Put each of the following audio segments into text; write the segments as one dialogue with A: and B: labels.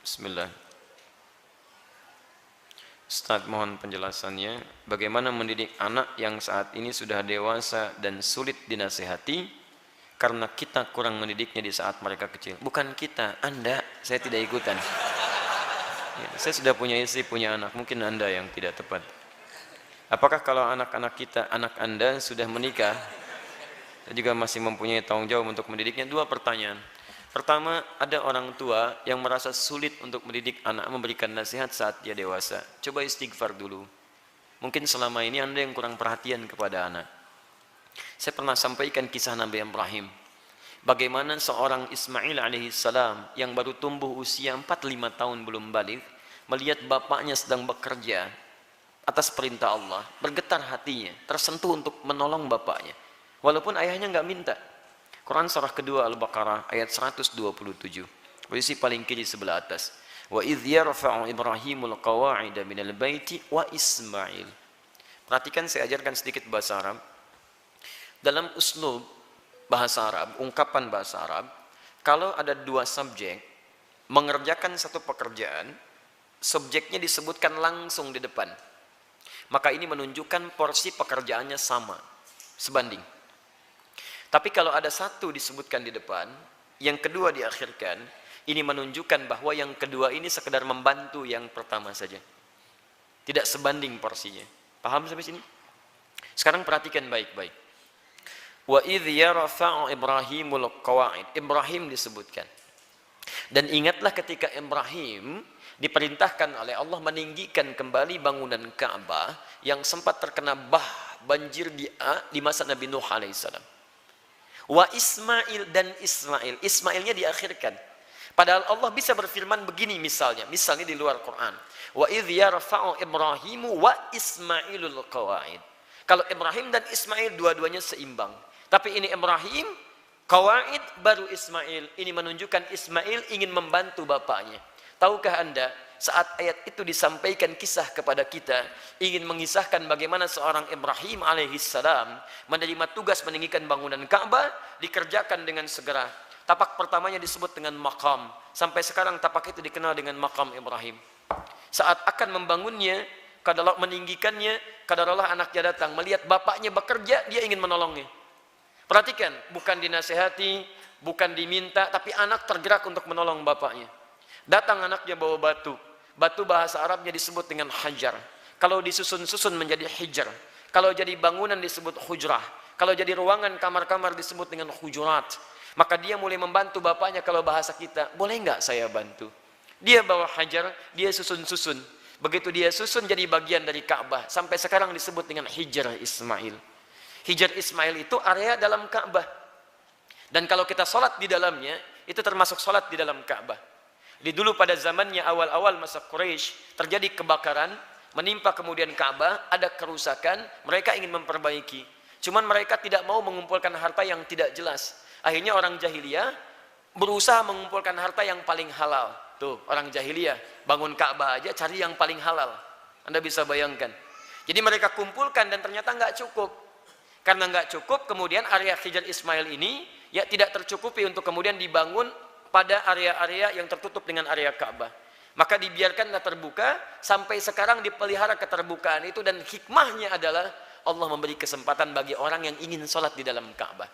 A: Bismillah. Ustaz, mohon penjelasannya. Bagaimana mendidik anak yang saat ini sudah dewasa dan sulit dinasehati karena kita kurang mendidiknya di saat mereka kecil? Bukan kita, Anda. Saya tidak ikutan. Ya, saya sudah punya istri, punya anak. Mungkin Anda yang tidak tepat. Apakah kalau anak-anak kita, anak Anda sudah menikah, dan juga masih mempunyai tanggung jawab untuk mendidiknya? Dua pertanyaan. Pertama, ada orang tua yang merasa sulit untuk mendidik anak, memberikan nasihat saat dia dewasa. Coba istighfar dulu. Mungkin selama ini Anda yang kurang perhatian kepada anak. Saya pernah sampaikan kisah Nabi Ibrahim. Bagaimana seorang Ismail alaihissalam yang baru tumbuh usia 4-5 tahun belum balik, melihat bapaknya sedang bekerja atas perintah Allah, bergetar hatinya, tersentuh untuk menolong bapaknya. Walaupun ayahnya nggak minta. Quran surah kedua Al-Baqarah ayat 127. Posisi paling kiri sebelah atas. Wa idh yarfa'u Ibrahimul qawa'ida minal baiti wa Ismail. Perhatikan, saya ajarkan sedikit bahasa Arab. Dalam uslub bahasa Arab, ungkapan bahasa Arab, kalau ada dua subjek mengerjakan satu pekerjaan, subjeknya disebutkan langsung di depan. Maka ini menunjukkan porsi pekerjaannya sama, sebanding. Tapi kalau ada satu disebutkan di depan, yang kedua diakhirkan, ini menunjukkan bahwa yang kedua ini sekedar membantu yang pertama saja. Tidak sebanding porsinya. Paham sampai sini? Sekarang perhatikan baik-baik. Wa idh yarfa'u Ibrahimul qawa'id. Ibrahim disebutkan. Dan ingatlah ketika Ibrahim diperintahkan oleh Allah meninggikan kembali bangunan Ka'bah yang sempat terkena banjir di masa Nabi Nuh alaihissalam. Wa Ismail, dan Ismail. Ismailnya diakhirkan. Padahal Allah bisa berfirman begini misalnya di luar Quran. Wa idh yarfa'u Ibrahimu wa Ismailul qawa'id. Kalau Ibrahim dan Ismail dua-duanya seimbang. Tapi ini Ibrahim, qawa'id, baru Ismail. Ini menunjukkan Ismail ingin membantu bapaknya. Tahukah Anda, saat ayat itu disampaikan kisah kepada kita, ingin mengisahkan bagaimana seorang Ibrahim alaihissalam menerima tugas meninggikan bangunan Ka'bah, dikerjakan dengan segera. Tapak pertamanya disebut dengan maqam. Sampai sekarang tapak itu dikenal dengan maqam Ibrahim. Saat akan membangunnya, kadarullah meninggikannya, kadarullah anaknya datang, melihat bapaknya bekerja, dia ingin menolongnya. Perhatikan, bukan dinasehati, bukan diminta, tapi anak tergerak untuk menolong bapaknya. Datang anaknya bawa batu. Batu bahasa Arabnya disebut dengan hajar. Kalau disusun-susun menjadi hijr. Kalau jadi bangunan disebut hujrah. Kalau jadi ruangan kamar-kamar disebut dengan hujurat. Maka dia mulai membantu bapaknya. Kalau bahasa kita, boleh nggak saya bantu? Dia bawa hajar, dia susun-susun. Begitu dia susun jadi bagian dari Ka'bah. Sampai sekarang disebut dengan hijr Ismail. Hijr Ismail itu area dalam Ka'bah. Dan kalau kita sholat di dalamnya, itu termasuk sholat di dalam Ka'bah. Di dulu pada zamannya awal-awal masa Quraisy terjadi kebakaran, menimpa kemudian Ka'bah, ada kerusakan, mereka ingin memperbaiki. Cuman mereka tidak mau mengumpulkan harta yang tidak jelas. Akhirnya orang jahiliyah berusaha mengumpulkan harta yang paling halal. Tuh, orang jahiliyah bangun Ka'bah aja cari yang paling halal. Anda bisa bayangkan. Jadi mereka kumpulkan dan ternyata nggak cukup. Karena nggak cukup, kemudian area Hijr Ismail ini ya tidak tercukupi untuk kemudian dibangun pada area-area yang tertutup dengan area Ka'bah. Maka dibiarkanlah terbuka, sampai sekarang dipelihara keterbukaan itu, dan hikmahnya adalah Allah memberi kesempatan bagi orang yang ingin sholat di dalam Ka'bah.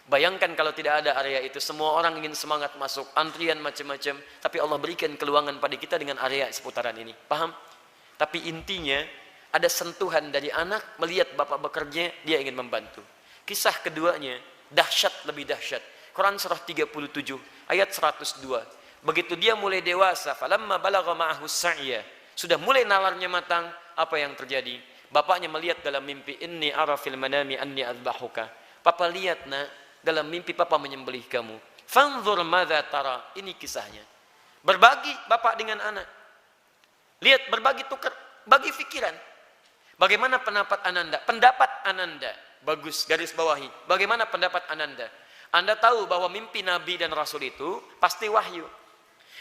A: Bayangkan kalau tidak ada area itu, semua orang ingin semangat masuk, antrian macam-macam, tapi Allah berikan keluangan pada kita dengan area seputaran ini. Paham? Tapi intinya, ada sentuhan dari anak, melihat bapak bekerja, dia ingin membantu. Kisah keduanya, dahsyat lebih dahsyat. Quran surah 37 ayat 102. Begitu dia mulai dewasa, falamma balagha ma'ahu sa'ya, sudah mulai nalarnya matang, apa yang terjadi? Bapaknya melihat dalam mimpi, inni ara fil manami anni adbahuka. Papa lihat nak, dalam mimpi papa menyembelih kamu. Fanzur madza tara. Ini kisahnya. Berbagi bapak dengan anak. Lihat, berbagi, tukar, bagi pikiran. Bagaimana pendapat Ananda? Pendapat Ananda bagus, garis bawahi. Bagaimana pendapat Ananda? Anda tahu bahwa mimpi Nabi dan Rasul itu pasti wahyu.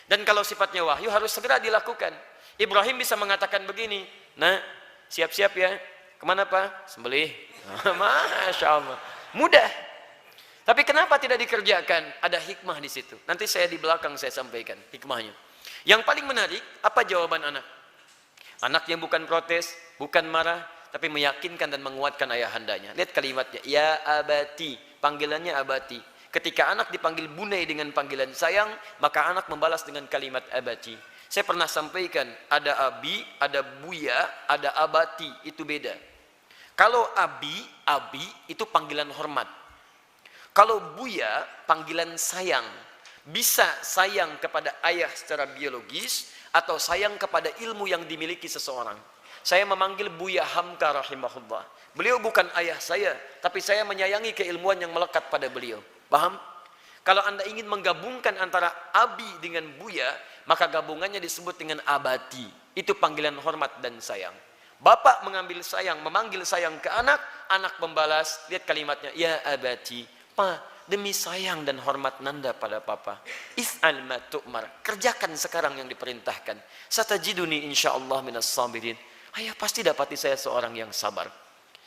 A: Dan kalau sifatnya wahyu harus segera dilakukan. Ibrahim bisa mengatakan begini, nah siap-siap ya, kemana Pak? Sembelih. Masya Allah, mudah. Tapi kenapa tidak dikerjakan? Ada hikmah di situ. Nanti saya di belakang saya sampaikan hikmahnya. Yang paling menarik, apa jawaban anak? Anak yang bukan protes, bukan marah, tapi meyakinkan dan menguatkan ayahandanya. Lihat kalimatnya, ya abati, panggilannya abati. Ketika anak dipanggil bunai dengan panggilan sayang, maka anak membalas dengan kalimat abati. Saya pernah sampaikan, ada abi, ada buya, ada abati, itu beda. Kalau abi itu panggilan hormat. Kalau buya, panggilan sayang. Bisa sayang kepada ayah secara biologis atau sayang kepada ilmu yang dimiliki seseorang. Saya memanggil Buya Hamka rahimahullah. Beliau bukan ayah saya, tapi saya menyayangi keilmuan yang melekat pada beliau. Paham? Kalau Anda ingin menggabungkan antara abi dengan Buya, maka gabungannya disebut dengan abati. Itu panggilan hormat dan sayang. Bapak mengambil sayang, memanggil sayang ke anak, anak membalas, lihat kalimatnya, ya abati, pa, demi sayang dan hormat nanda pada papa, if'al ma tu'mar, kerjakan sekarang yang diperintahkan. Satajiduni insyaallah minas sabirin. Ayah pasti dapati saya seorang yang sabar.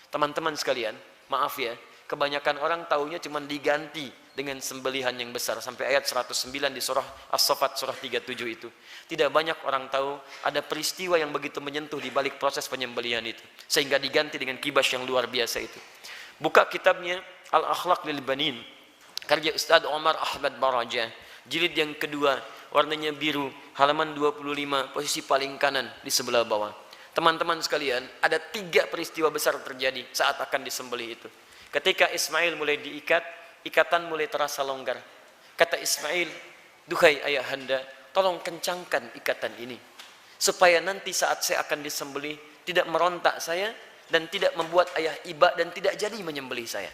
A: Teman-teman sekalian, maaf ya, kebanyakan orang taunya cuma diganti dengan sembelihan yang besar sampai ayat 109 di surah As-Saffat surah 37 itu. Tidak banyak orang tahu ada peristiwa yang begitu menyentuh di balik proses penyembelihan itu sehingga diganti dengan kibas yang luar biasa itu. Buka kitabnya Al-Akhlaq lil Banin, karya Ustaz Omar Ahmad Baraja, jilid yang kedua, warnanya biru, halaman 25, posisi paling kanan di sebelah bawah. Teman-teman sekalian, ada 3 peristiwa besar terjadi saat akan disembelih itu. Ketika Ismail mulai diikat, ikatan mulai terasa longgar. Kata Ismail, duhai ayahanda, tolong kencangkan ikatan ini, supaya nanti saat saya akan disembelih, tidak merontak saya, dan tidak membuat ayah iba, dan tidak jadi menyembelih saya.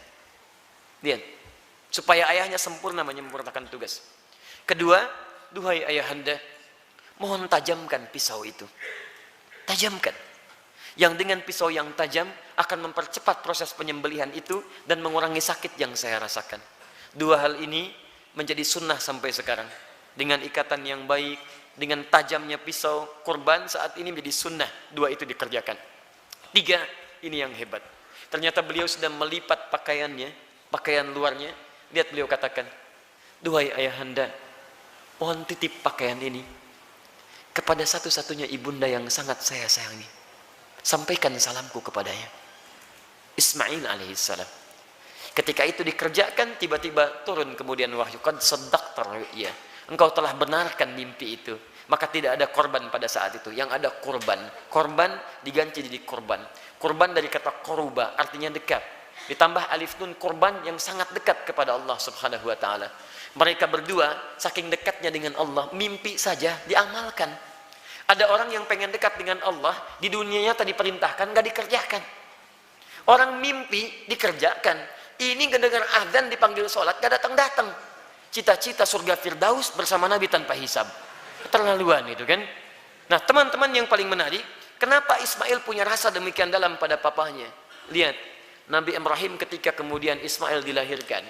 A: Lihat, supaya ayahnya sempurna menyempurnakan tugas. Kedua, duhai ayahanda, mohon tajamkan pisau itu. Tajamkan. Yang dengan pisau yang tajam akan mempercepat proses penyembelihan itu dan mengurangi sakit yang saya rasakan. 2 hal ini menjadi sunnah sampai sekarang. Dengan ikatan yang baik, dengan tajamnya pisau, kurban saat ini menjadi sunnah. 2 itu dikerjakan. 3, ini yang hebat. Ternyata beliau sudah melipat pakaiannya, pakaian luarnya. Lihat beliau katakan, duhai ayahanda, mohon titip pakaian ini kepada satu-satunya ibunda yang sangat saya sayangi. Sampaikan salamku kepadanya. Ismail alaihissalam. Ketika itu dikerjakan, tiba-tiba turun kemudian wahyu, qad saddaqta ru'ya, engkau telah benarkan mimpi itu. Maka tidak ada korban pada saat itu, yang ada kurban. Korban diganti jadi korban. Korban dari kata koruba, artinya dekat. Ditambah alif nun, korban yang sangat dekat kepada Allah subhanahu wa ta'ala. Mereka berdua saking dekatnya dengan Allah, mimpi saja diamalkan. Ada orang yang pengen dekat dengan Allah, di dunianya tadi perintahkan, gak dikerjakan. Orang mimpi dikerjakan. Ini kedengar azan dipanggil sholat, gak datang-datang. Cita-cita surga Firdaus bersama Nabi tanpa hisab. Keterlaluan itu kan. Nah teman-teman yang paling menarik, kenapa Ismail punya rasa demikian dalam pada papahnya? Lihat, Nabi Ibrahim ketika kemudian Ismail dilahirkan,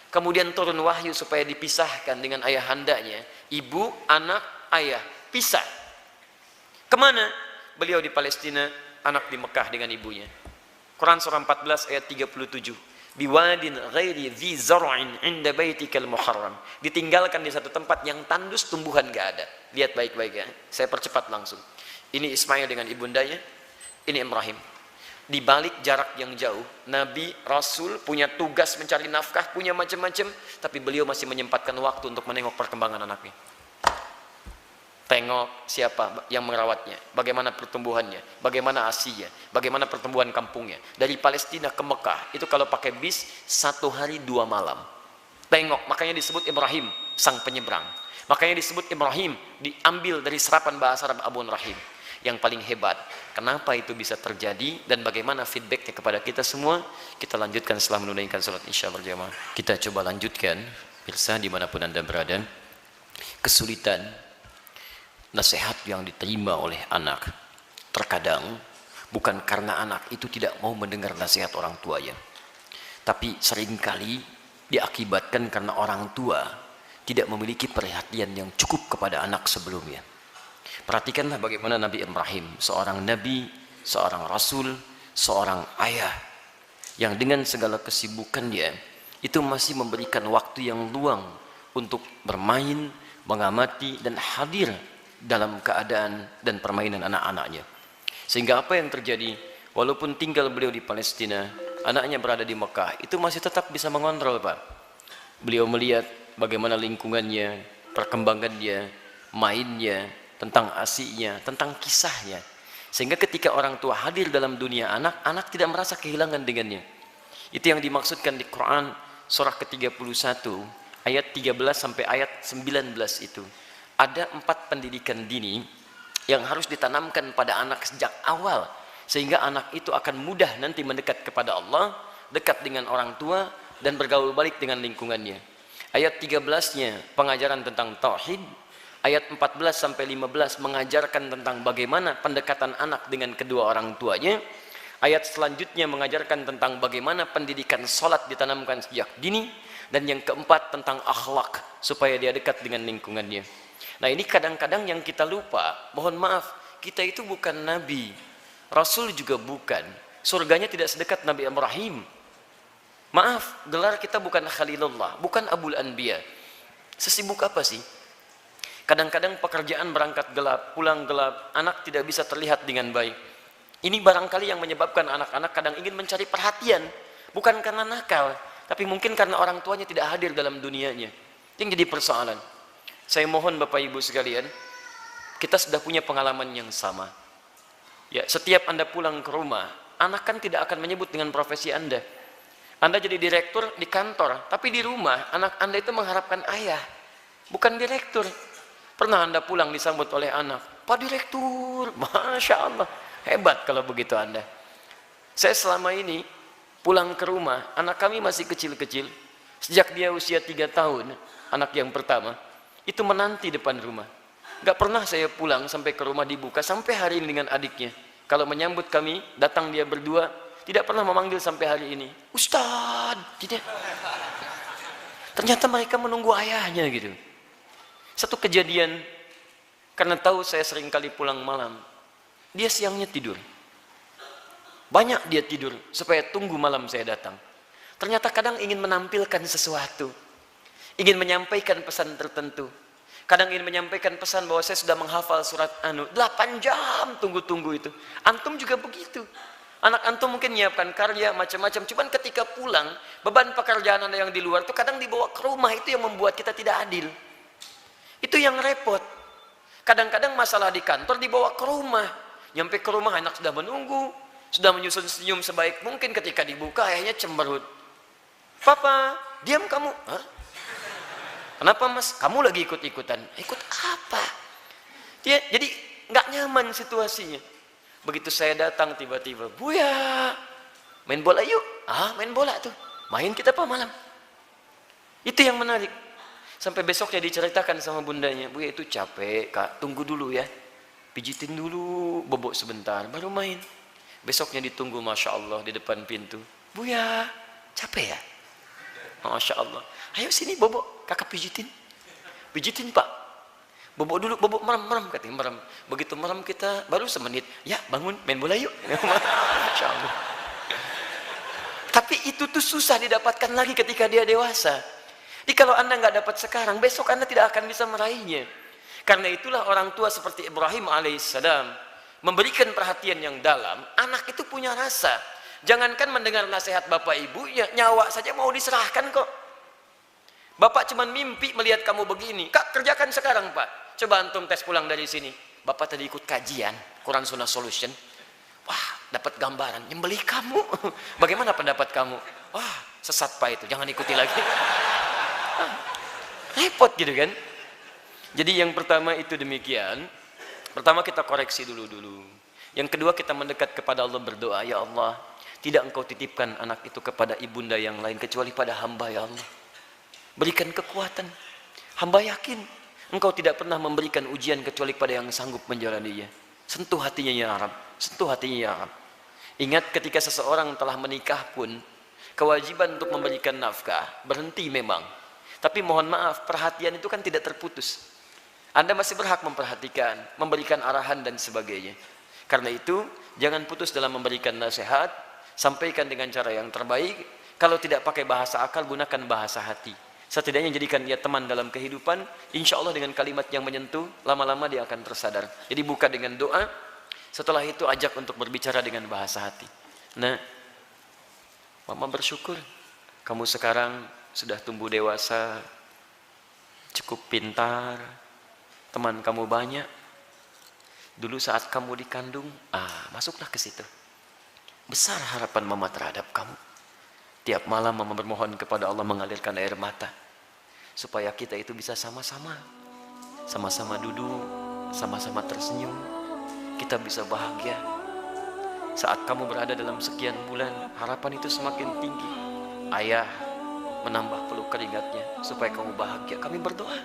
A: kemudian turun wahyu supaya dipisahkan dengan ayahandanya, ibu, anak, ayah, pisah. Kemana? Beliau di Palestina, anak di Mekah dengan ibunya. Quran surah 14 ayat 37. Biwadin ghairi dzi zar'in 'inda baitikal muharram. Ditinggalkan di satu tempat yang tandus, tumbuhan gak ada. Lihat baik-baik ya. Saya percepat langsung. Ini Ismail dengan ibundanya, ini Ibrahim. Di balik jarak yang jauh, Nabi, Rasul punya tugas mencari nafkah, punya macam-macam, tapi beliau masih menyempatkan waktu untuk menengok perkembangan anaknya. Tengok siapa yang merawatnya, bagaimana pertumbuhannya, bagaimana asinya, bagaimana pertumbuhan kampungnya. Dari Palestina ke Mekah, itu kalau pakai bis, 1 hari 2 malam. Tengok, makanya disebut Ibrahim, sang penyeberang. Makanya disebut Ibrahim, diambil dari serapan bahasa Arab Abun Rahim. Yang paling hebat, kenapa itu bisa terjadi dan bagaimana feedbacknya kepada kita semua, kita lanjutkan setelah menunaikan salat isya berjamaah. Kita coba lanjutkan, pemirsa dimanapun Anda berada. Kesulitan nasihat yang diterima oleh anak terkadang bukan karena anak itu tidak mau mendengar nasihat orang tuanya, tapi seringkali diakibatkan karena orang tua tidak memiliki perhatian yang cukup kepada anak sebelumnya. Perhatikanlah bagaimana Nabi Ibrahim, seorang nabi, seorang rasul, seorang ayah yang dengan segala kesibukannya itu masih memberikan waktu yang luang untuk bermain, mengamati dan hadir dalam keadaan dan permainan anak-anaknya. Sehingga apa yang terjadi, walaupun tinggal beliau di Palestina, anaknya berada di Mekah, itu masih tetap bisa mengontrol, Pak. Beliau melihat bagaimana lingkungannya, perkembangannya, mainnya, tentang asiknya, tentang kisahnya. Sehingga ketika orang tua hadir dalam dunia anak, anak tidak merasa kehilangan dengannya. Itu yang dimaksudkan di Quran surah ke-31 ayat 13 sampai ayat 19 itu. Ada 4 pendidikan dini yang harus ditanamkan pada anak sejak awal, sehingga anak itu akan mudah nanti mendekat kepada Allah, dekat dengan orang tua, dan bergaul balik dengan lingkungannya. Ayat 13-nya pengajaran tentang tauhid, ayat 14 sampai 15 mengajarkan tentang bagaimana pendekatan anak dengan kedua orang tuanya. Ayat selanjutnya mengajarkan tentang bagaimana pendidikan salat ditanamkan sejak dini, dan yang keempat tentang akhlak supaya dia dekat dengan lingkungannya. Nah, ini kadang-kadang yang kita lupa. Mohon maaf, kita itu bukan nabi, rasul juga bukan. Surganya tidak sedekat Nabi Ibrahim. Maaf, gelar kita bukan Khalilullah, bukan Abul Anbiya. Sesibuk apa sih? Kadang-kadang pekerjaan berangkat gelap, pulang gelap, anak tidak bisa terlihat dengan baik. Ini barangkali yang menyebabkan anak-anak kadang ingin mencari perhatian, bukan karena nakal, tapi mungkin karena orang tuanya tidak hadir dalam dunianya. Yang jadi persoalan. Saya mohon Bapak Ibu sekalian, kita sudah punya pengalaman yang sama. Ya, setiap Anda pulang ke rumah, anak kan tidak akan menyebut dengan profesi Anda. Anda jadi direktur di kantor, tapi di rumah anak Anda itu mengharapkan ayah, bukan direktur. Pernah Anda pulang disambut oleh anak, Pak Direktur, Masya Allah, hebat kalau begitu Anda. Saya selama ini pulang ke rumah, anak kami masih kecil-kecil. Sejak dia usia 3 tahun, anak yang pertama, itu menanti depan rumah. Gak pernah saya pulang sampai ke rumah dibuka, sampai hari ini dengan adiknya. Kalau menyambut kami, datang dia berdua, tidak pernah memanggil sampai hari ini, Ustadz, tidak. Ternyata mereka menunggu ayahnya gitu. Satu kejadian, karena tahu saya sering kali pulang malam, dia siangnya tidur. Banyak dia tidur, supaya tunggu malam saya datang. Ternyata kadang ingin menampilkan sesuatu, ingin menyampaikan pesan tertentu. Kadang ingin menyampaikan pesan bahwa saya sudah menghafal surat 8 jam tunggu-tunggu itu. Antum juga begitu. Anak antum mungkin menyiapkan karya macam-macam, cuman ketika pulang, beban pekerjaan Anda yang di luar itu kadang dibawa ke rumah, itu yang membuat kita tidak adil. Itu yang repot. Kadang-kadang masalah di kantor dibawa ke rumah. Nyampe ke rumah anak sudah menunggu, sudah menyusun senyum sebaik mungkin, ketika dibuka ayahnya cemberut. Papa, diam kamu. Hah? Kenapa mas? Kamu lagi ikut-ikutan. Ikut apa? Jadi nggak nyaman situasinya. Begitu saya datang tiba-tiba, Buya, main bola yuk. Main bola tuh. Main kita apa malam? Itu yang menarik. Sampai besoknya diceritakan sama bundanya, Buya itu capek kak, tunggu dulu ya. Pijitin dulu, bobok sebentar, baru main. Besoknya ditunggu, Masya Allah, di depan pintu. Buya, capek ya? Masya Allah. Ayo sini bobok, kakak pijitin. Pijitin pak. Bobok dulu, bobok merem, katanya merem. Begitu merem kita, baru semenit. Ya bangun, main bola yuk. Masya Allah. Tapi itu tuh susah didapatkan lagi ketika dia dewasa. Jadi kalau Anda nggak dapat sekarang, besok Anda tidak akan bisa meraihnya. Karena itulah orang tua seperti Ibrahim alaihissalam memberikan perhatian yang dalam. Anak itu punya rasa. Jangankan mendengar nasihat bapak ibu, ya nyawa saja mau diserahkan kok. Bapak cuma mimpi melihat kamu begini. Kak, kerjakan sekarang pak. Coba antum tes pulang dari sini. Bapak tadi ikut kajian Quran Sunnah Solution. Wah, dapat gambaran. Nyembelih kamu. Bagaimana pendapat kamu? Wah, sesat pak itu. Jangan ikuti lagi. Repot gitu kan. Jadi yang pertama itu demikian. Pertama kita koreksi dulu. Yang kedua kita mendekat kepada Allah, berdoa, ya Allah, tidak engkau titipkan anak itu kepada ibunda yang lain kecuali pada hamba, ya Allah. Berikan kekuatan. Hamba yakin engkau tidak pernah memberikan ujian kecuali pada yang sanggup menjalaninya. Sentuh hatinya ya Rabb, sentuh hatinya ya Rabb. Ingat ketika seseorang telah menikah pun, kewajiban untuk memberikan nafkah berhenti memang. Tapi mohon maaf, perhatian itu kan tidak terputus. Anda masih berhak memperhatikan, memberikan arahan dan sebagainya. Karena itu, jangan putus dalam memberikan nasihat, sampaikan dengan cara yang terbaik. Kalau tidak pakai bahasa akal, gunakan bahasa hati. Setidaknya jadikan dia teman dalam kehidupan. Insya Allah dengan kalimat yang menyentuh, lama-lama dia akan tersadar. Jadi buka dengan doa, setelah itu ajak untuk berbicara dengan bahasa hati. Nah, mama bersyukur kamu sekarang sudah tumbuh dewasa, cukup pintar, teman kamu banyak. Dulu saat kamu dikandung, masuklah ke situ. Besar harapan mama terhadap kamu. Tiap malam mama bermohon kepada Allah mengalirkan air mata, supaya kita itu bisa sama-sama duduk, sama-sama tersenyum, kita bisa bahagia. Saat kamu berada dalam sekian bulan, harapan itu semakin tinggi. Ayah menambah peluk keringatnya supaya kamu bahagia. Kami berdoa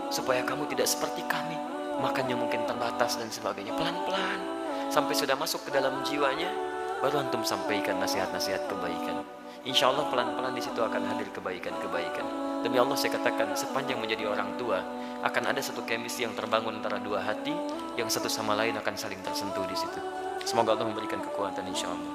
A: supaya kamu tidak seperti kami, makannya mungkin terbatas dan sebagainya. Pelan-pelan sampai sudah masuk ke dalam jiwanya, baru antum sampaikan nasihat-nasihat kebaikan. Insya Allah pelan-pelan di situ akan hadir kebaikan-kebaikan. Demi Allah saya katakan, sepanjang menjadi orang tua akan ada satu chemistry yang terbangun antara dua hati yang satu sama lain akan saling tersentuh di situ. Semoga Allah memberikan kekuatan insya Allah.